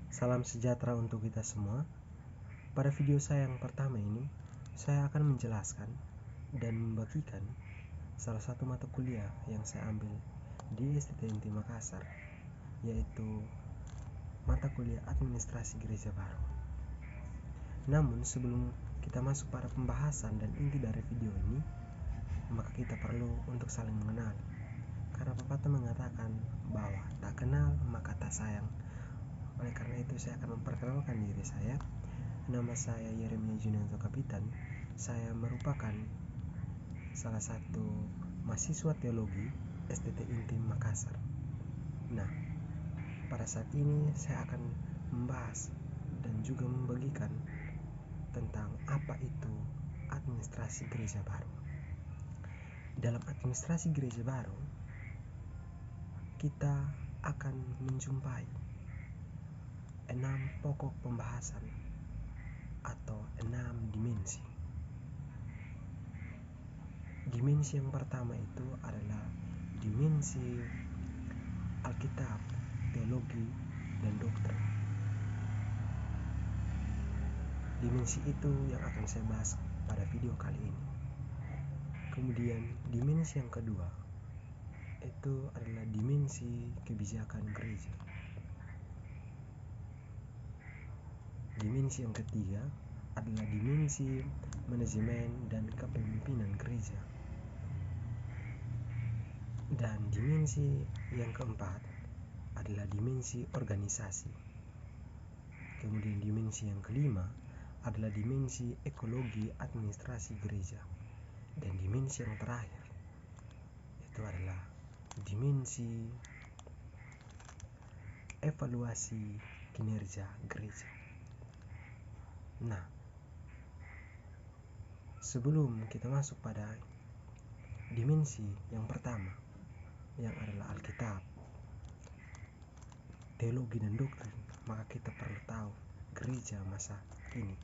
Salam sejahtera untuk kita semua. Pada video saya yang pertama ini, saya akan menjelaskan dan membagikan salah satu mata kuliah yang saya ambil di STTMT Makassar, yaitu mata kuliah Administrasi Gereja Baru. Namun sebelum kita masuk pada pembahasan dan inti dari video ini, maka kita perlu untuk saling mengenal. Karena pepatah mengatakan bahwa tak kenal maka tak sayang. Oleh karena itu saya akan memperkenalkan diri saya. Nama saya Yeremia Junanto Kapitan. Saya merupakan salah satu mahasiswa teologi STT Intim Makassar. Nah, pada saat ini saya akan membahas dan juga membagikan tentang apa itu administrasi gereja baru. Dalam administrasi gereja baru, kita akan menjumpai 6 pokok pembahasan atau 6 dimensi. Dimensi yang pertama itu adalah dimensi Alkitab, teologi, dan doktrin. Dimensi itu yang akan saya bahas pada video kali ini. Kemudian dimensi yang kedua itu adalah dimensi kebijakan gereja. Dimensi yang ketiga adalah dimensi manajemen dan kepemimpinan gereja. Dan dimensi yang keempat adalah dimensi organisasi. Kemudian dimensi yang kelima adalah dimensi ekologi administrasi gereja. Dan dimensi yang terakhir itu adalah dimensi evaluasi kinerja gereja. Nah, sebelum kita masuk pada dimensi yang pertama, yang adalah Alkitab, teologi dan doktrin, maka kita perlu tahu gereja masa kini,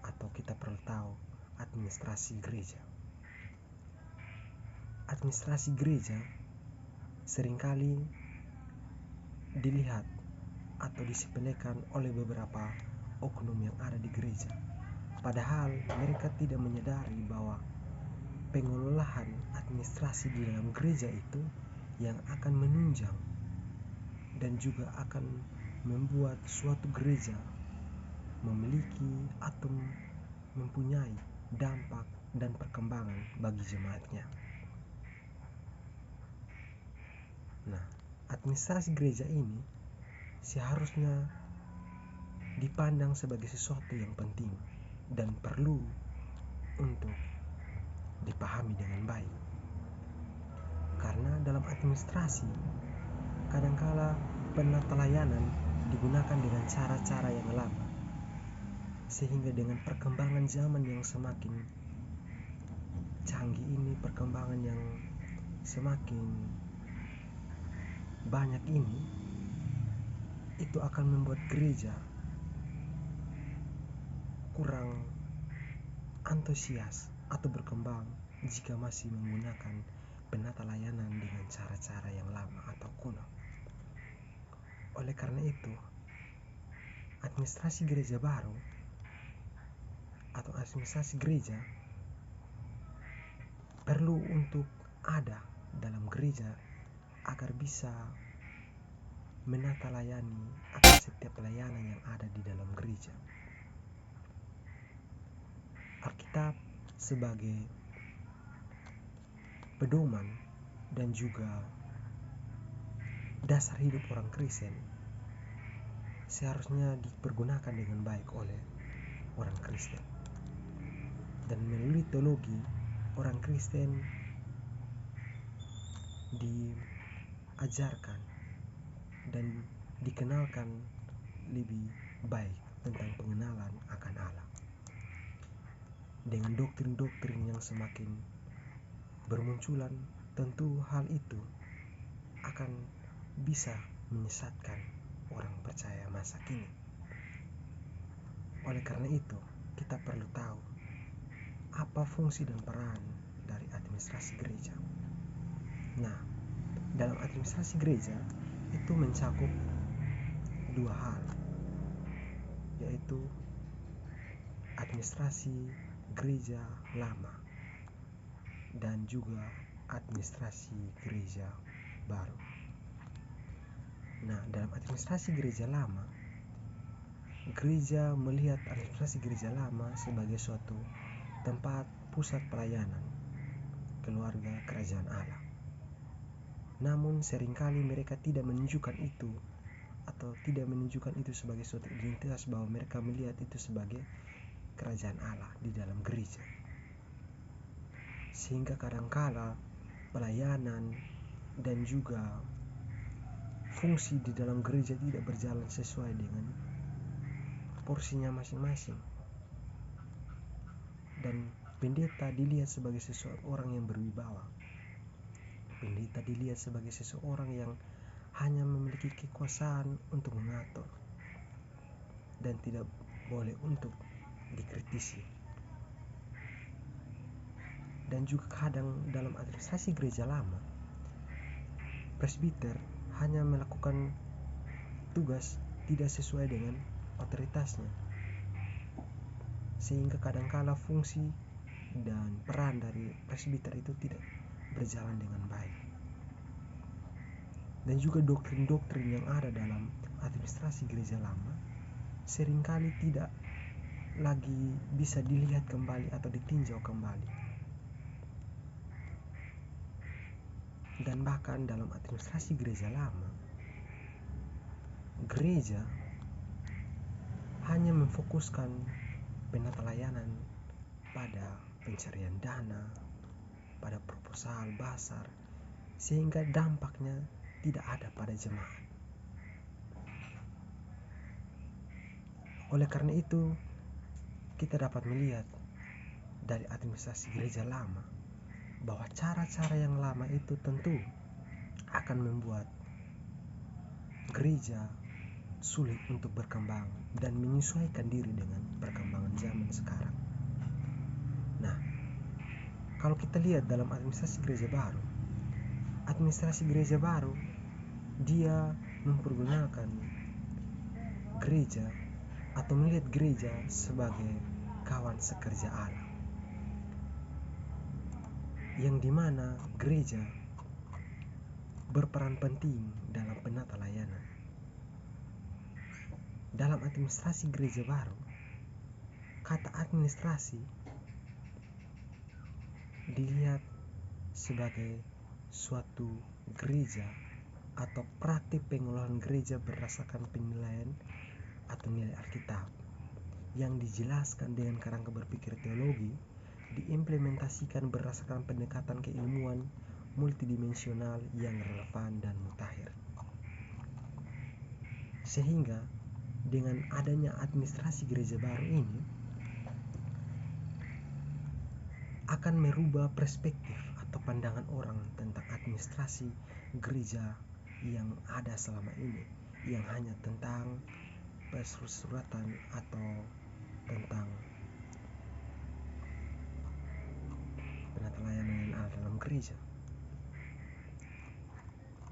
atau kita perlu tahu administrasi gereja. Administrasi gereja seringkali dilihat atau disepelekan oleh beberapa oknum yang ada di gereja. Padahal mereka tidak menyadari bahwa pengelolaan administrasi di dalam gereja itu yang akan menunjang dan juga akan membuat suatu gereja memiliki atau mempunyai dampak dan perkembangan bagi jemaatnya. Nah, administrasi gereja ini seharusnya dipandang sebagai sesuatu yang penting dan perlu untuk dipahami dengan baik. Karena dalam administrasi kadangkala penata layanan digunakan dengan cara-cara yang lama, sehingga dengan perkembangan zaman yang semakin canggih ini, perkembangan yang semakin banyak ini, itu akan membuat gereja kurang antusias atau berkembang jika masih menggunakan penata layanan dengan cara-cara yang lama atau kuno. Oleh karena itu, administrasi gereja baru atau administrasi gereja perlu untuk ada dalam gereja agar bisa menata layani akan setiap pelayanan yang ada di dalam gereja. Alkitab sebagai pedoman dan juga dasar hidup orang Kristen seharusnya dipergunakan dengan baik oleh orang Kristen. Dan melalui teologi, orang Kristen diajarkan dan dikenalkan lebih baik tentang pengenalan akan Allah. Dengan doktrin-doktrin yang semakin bermunculan, tentu hal itu akan bisa menyesatkan orang percaya masa kini. Oleh karena itu, kita perlu tahu apa fungsi dan peran dari administrasi gereja. Nah, dalam administrasi gereja itu mencakup dua hal, yaitu administrasi gereja lama dan juga administrasi gereja baru. Nah, dalam administrasi gereja lama, gereja melihat administrasi gereja lama sebagai suatu tempat pusat pelayanan keluarga kerajaan Allah. Namun seringkali mereka tidak menunjukkan itu sebagai suatu identitas bahwa mereka melihat itu sebagai kerajaan Allah di dalam gereja. Sehingga kadangkala pelayanan dan juga fungsi di dalam gereja tidak berjalan sesuai dengan porsinya masing-masing. Dan pendeta dilihat sebagai seseorang yang berwibawa. Pendeta dilihat sebagai seseorang yang hanya memiliki kekuasaan untuk mengatur dan tidak boleh untuk dikritisi. Dan juga kadang dalam administrasi gereja lama, presbiter hanya melakukan tugas tidak sesuai dengan otoritasnya, sehingga kadangkala fungsi dan peran dari presbiter itu tidak berjalan dengan baik. Dan juga doktrin-doktrin yang ada dalam administrasi gereja lama seringkali tidak lagi bisa dilihat kembali atau ditinjau kembali. Dan bahkan dalam administrasi gereja lama, gereja hanya memfokuskan penata layanan pada pencarian dana, pada proposal basar, sehingga dampaknya tidak ada pada jemaat. Oleh karena itu, kita dapat melihat dari administrasi gereja lama bahwa cara-cara yang lama itu tentu akan membuat gereja sulit untuk berkembang dan menyesuaikan diri dengan perkembangan zaman sekarang. Nah, kalau kita lihat dalam administrasi gereja baru, dia mempergunakan gereja atau melihat gereja sebagai kawan sekerja Allah, yang dimana gereja berperan penting dalam penata layanan. Dalam administrasi gereja baru, kata administrasi dilihat sebagai suatu gereja atau praktik pengelolaan gereja berdasarkan penilaian atau nilai Alkitab yang dijelaskan dengan kerangka berpikir teologi, diimplementasikan berdasarkan pendekatan keilmuan multidimensional yang relevan dan mutakhir. Sehingga dengan adanya administrasi gereja baru ini akan merubah perspektif atau pandangan orang tentang administrasi gereja yang ada selama ini, yang hanya tentang persuratan atau tentang penata layanan yang ada dalam gereja.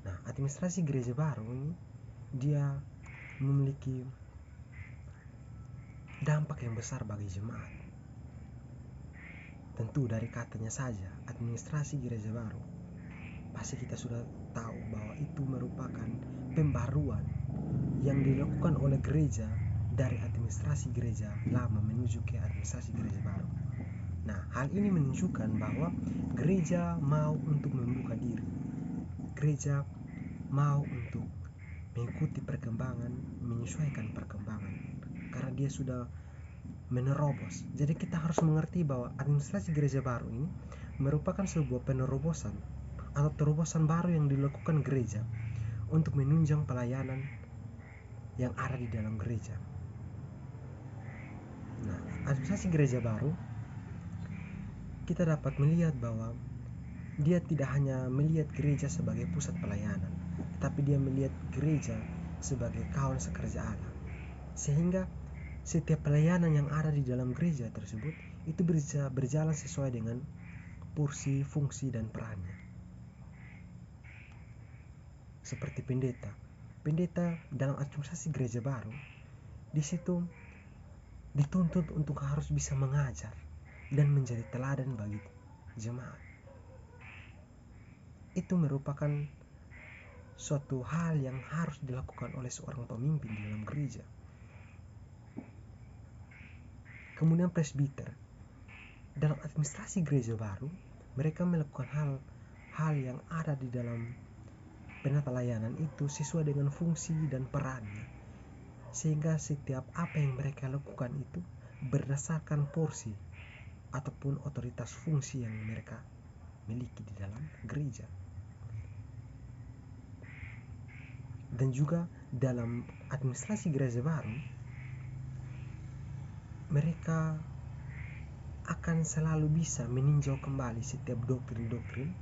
Nah, administrasi gereja baru ini dia memiliki dampak yang besar bagi jemaat. Tentu dari katanya saja, administrasi gereja baru, pasti kita sudah tahu bahwa itu merupakan pembaruan yang dilakukan oleh gereja dari administrasi gereja lama menuju ke administrasi gereja baru. Nah, hal ini menunjukkan bahwa gereja mau untuk membuka diri. Gereja mau untuk mengikuti perkembangan, menyesuaikan perkembangan, karena dia sudah menerobos. Jadi kita harus mengerti bahwa administrasi gereja baru ini merupakan sebuah penerobosan atau terobosan baru yang dilakukan gereja untuk menunjang pelayanan yang ada di dalam gereja. Nah, administrasi gereja baru kita dapat melihat bahwa dia tidak hanya melihat gereja sebagai pusat pelayanan, tapi dia melihat gereja sebagai kawan sekerja Allah. Sehingga setiap pelayanan yang ada di dalam gereja tersebut itu bisa berjalan sesuai dengan porsi, fungsi, dan perannya. Seperti pendeta, pendeta dalam administrasi gereja baru di situ dituntut untuk harus bisa mengajar dan menjadi teladan bagi jemaat. Itu merupakan suatu hal yang harus dilakukan oleh seorang pemimpin di dalam gereja. Kemudian presbiter, dalam administrasi gereja baru, mereka melakukan hal yang ada di dalam penata layanan itu sesuai dengan fungsi dan perannya, sehingga setiap apa yang mereka lakukan itu berdasarkan porsi ataupun otoritas fungsi yang mereka miliki di dalam gereja. Dan juga dalam administrasi gereja baru, mereka akan selalu bisa meninjau kembali setiap doktrin-doktrin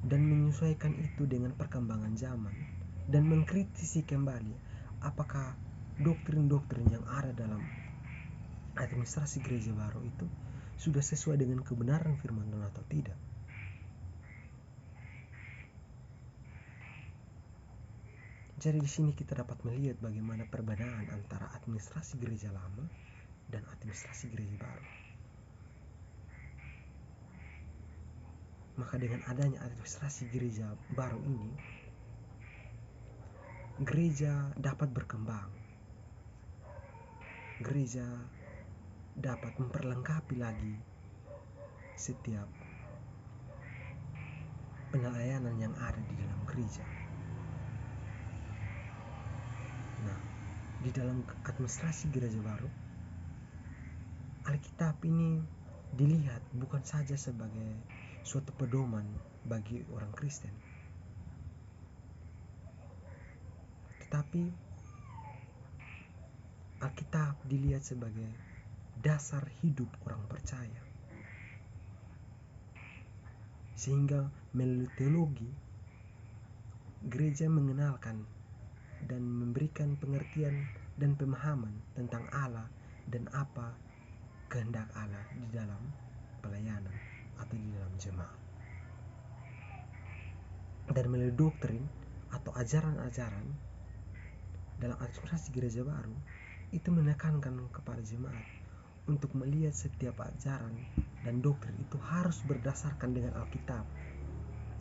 dan menyesuaikan itu dengan perkembangan zaman dan mengkritisi kembali apakah doktrin-doktrin yang ada dalam administrasi gereja baru itu sudah sesuai dengan kebenaran firman Tuhan atau tidak. Jadi di sini kita dapat melihat bagaimana perbedaan antara administrasi gereja lama dan administrasi gereja baru. Maka dengan adanya administrasi gereja baru ini, gereja dapat berkembang. Gereja dapat memperlengkapi lagi setiap pelayanan yang ada di dalam gereja. Nah, di dalam administrasi gereja baru, Alkitab ini dilihat bukan saja sebagai suatu pedoman bagi orang Kristen, tetapi Alkitab dilihat sebagai dasar hidup orang percaya. Sehingga melalui teologi, gereja mengenalkan dan memberikan pengertian dan pemahaman tentang Allah dan apa kehendak Allah di dalam pelayanan atau di dalam jemaat. Dan melalui doktrin atau ajaran-ajaran dalam administrasi gereja baru, itu menekankan kepada jemaat untuk melihat setiap ajaran dan doktrin itu harus berdasarkan dengan Alkitab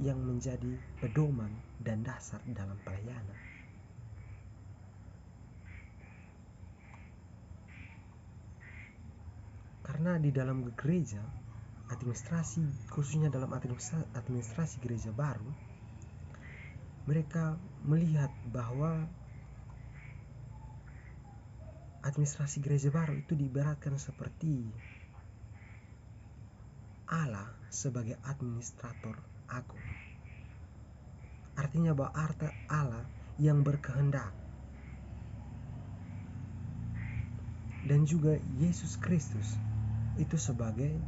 yang menjadi pedoman dan dasar dalam pelayanan. Karena di dalam gereja, administrasi, khususnya dalam administrasi gereja baru, mereka melihat bahwa administrasi gereja baru itu diibaratkan seperti Allah sebagai administrator agung. Artinya bahwa Allah yang berkehendak dan juga Yesus Kristus itu sebagai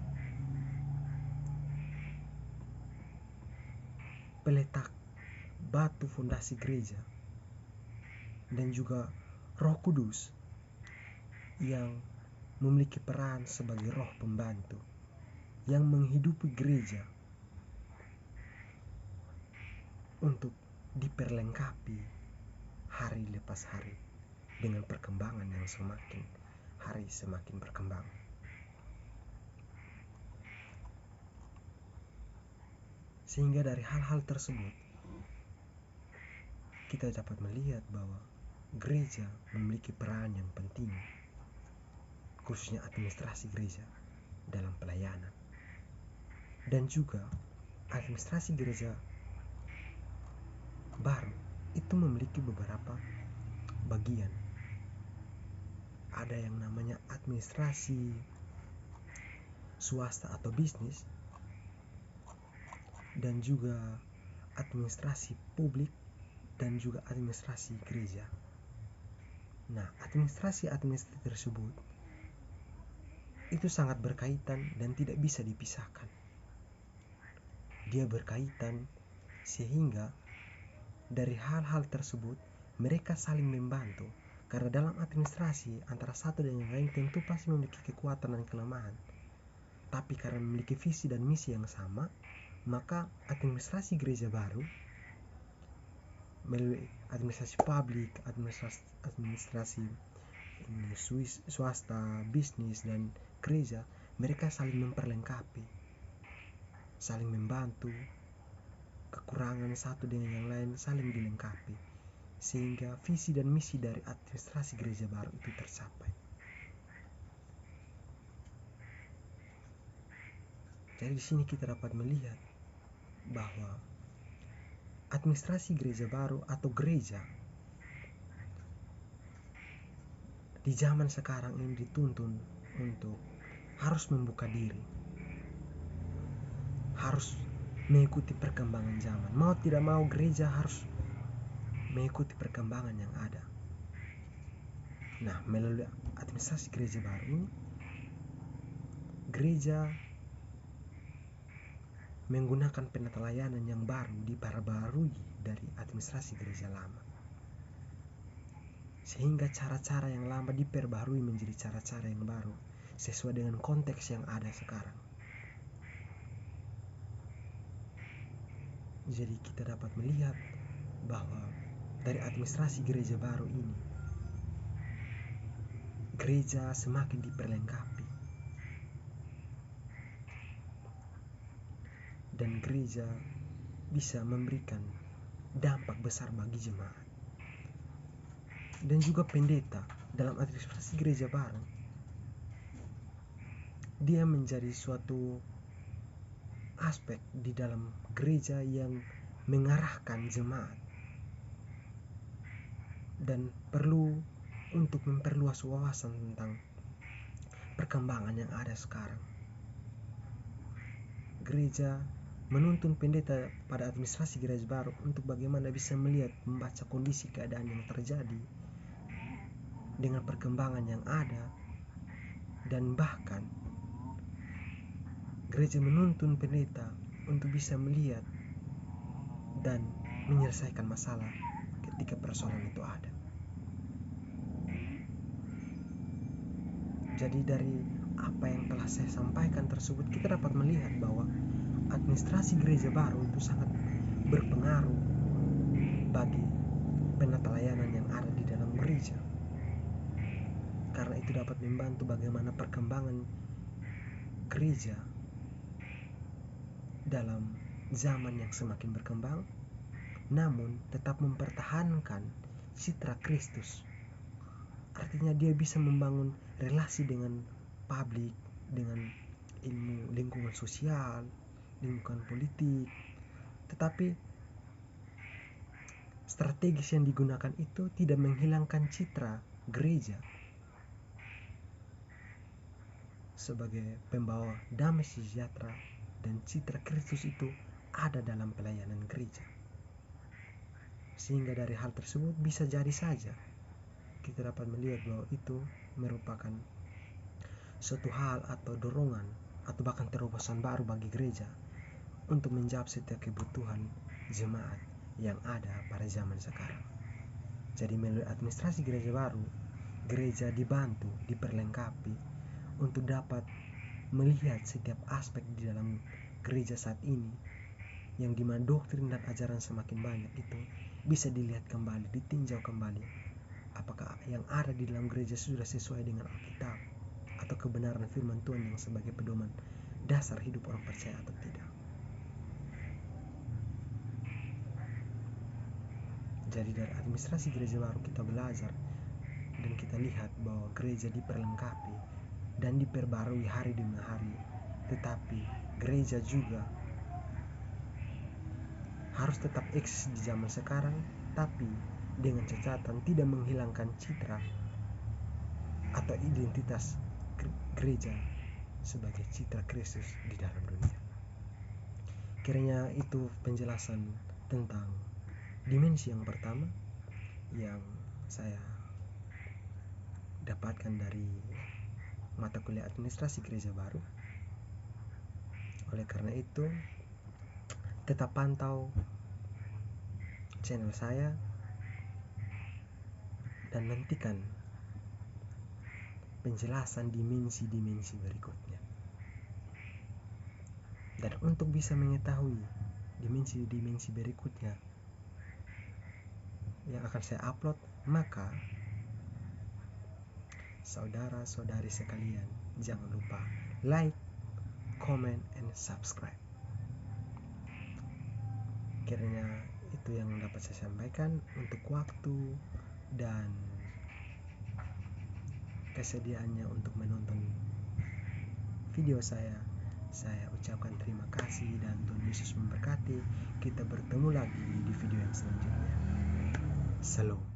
peletak batu fondasi gereja, dan juga Roh Kudus yang memiliki peran sebagai roh pembantu yang menghidupi gereja untuk diperlengkapi hari lepas hari dengan perkembangan yang semakin hari semakin berkembang. Sehingga dari hal-hal tersebut kita dapat melihat bahwa gereja memiliki peran yang penting, khususnya administrasi gereja dalam pelayanan. Dan juga administrasi gereja baru itu memiliki beberapa bagian. Ada yang namanya administrasi swasta atau bisnis, dan juga administrasi publik, dan juga administrasi gereja. Nah, administrasi tersebut itu sangat berkaitan dan tidak bisa dipisahkan. Dia berkaitan sehingga dari hal-hal tersebut mereka saling membantu, karena dalam administrasi antara satu dan yang lain tentu pasti memiliki kekuatan dan kelemahan. Tapi karena memiliki visi dan misi yang sama, maka administrasi gereja baru melalui administrasi publik, administrasi swasta, bisnis, dan gereja, mereka saling memperlengkapi, saling membantu, kekurangan satu dengan yang lain saling dilengkapi, sehingga visi dan misi dari administrasi gereja baru itu tercapai. Jadi di sini kita dapat melihat bahwa administrasi gereja baru atau gereja di zaman sekarang ini dituntun untuk harus membuka diri, harus mengikuti perkembangan zaman. Mau tidak mau gereja harus mengikuti perkembangan yang ada. Nah, melalui administrasi gereja baru ini, gereja menggunakan penata layanan yang baru diperbarui dari administrasi gereja lama, sehingga cara-cara yang lama diperbarui menjadi cara-cara yang baru sesuai dengan konteks yang ada sekarang. Jadi kita dapat melihat bahwa dari administrasi gereja baru ini, gereja semakin diperlengkapi dan gereja bisa memberikan dampak besar bagi jemaat. Dan juga pendeta dalam administrasi gereja baru, dia menjadi suatu aspek di dalam gereja yang mengarahkan jemaat dan perlu untuk memperluas wawasan tentang perkembangan yang ada sekarang. Gereja menuntun pendeta pada administrasi gereja baru untuk bagaimana bisa melihat, membaca kondisi keadaan yang terjadi dengan perkembangan yang ada, dan bahkan gereja menuntun pendeta untuk bisa melihat dan menyelesaikan masalah ketika persoalan itu ada. Jadi dari apa yang telah saya sampaikan tersebut, kita dapat melihat bahwa administrasi gereja baru itu sangat berpengaruh bagi penata layanan yang ada di dalam gereja, karena itu dapat membantu bagaimana perkembangan gereja dalam zaman yang semakin berkembang, namun tetap mempertahankan citra Kristus. Artinya dia bisa membangun relasi dengan publik, dengan ilmu lingkungan sosial, lingkungan politik, tetapi strategis yang digunakan itu tidak menghilangkan citra gereja sebagai pembawa damai sejahtera, dan citra Kristus itu ada dalam pelayanan gereja. Sehingga dari hal tersebut bisa jadi saja kita dapat melihat bahwa itu merupakan suatu hal atau dorongan atau bahkan terobosan baru bagi gereja untuk menjawab setiap kebutuhan jemaat yang ada pada zaman sekarang. Jadi melalui administrasi gereja baru, gereja dibantu, diperlengkapi untuk dapat melihat setiap aspek di dalam gereja saat ini, yang dimana doktrin dan ajaran semakin banyak itu bisa dilihat kembali, ditinjau kembali, apakah yang ada di dalam gereja sudah sesuai dengan Alkitab atau kebenaran firman Tuhan yang sebagai pedoman dasar hidup orang percaya atau tidak. Jadi dari administrasi gereja baru kita belajar dan kita lihat bahwa gereja diperlengkapi dan diperbarui hari demi hari, tetapi gereja juga harus tetap eksis di zaman sekarang, tapi dengan catatan tidak menghilangkan citra atau identitas gereja sebagai citra Kristus di dalam dunia. Kiranya itu penjelasan tentang dimensi yang pertama yang saya dapatkan dari mata kuliah administrasi gereja baru. Oleh karena itu, tetap pantau channel saya dan nantikan penjelasan dimensi-dimensi berikutnya. Dan untuk bisa mengetahui dimensi-dimensi berikutnya, yang akan saya upload, maka saudara-saudari sekalian jangan lupa like, comment, and subscribe. Kiranya itu yang dapat saya sampaikan untuk waktu dan kesediaannya untuk menonton video saya. Saya ucapkan terima kasih dan Tuhan Yesus memberkati. Kita bertemu lagi di video yang selanjutnya. Shalom.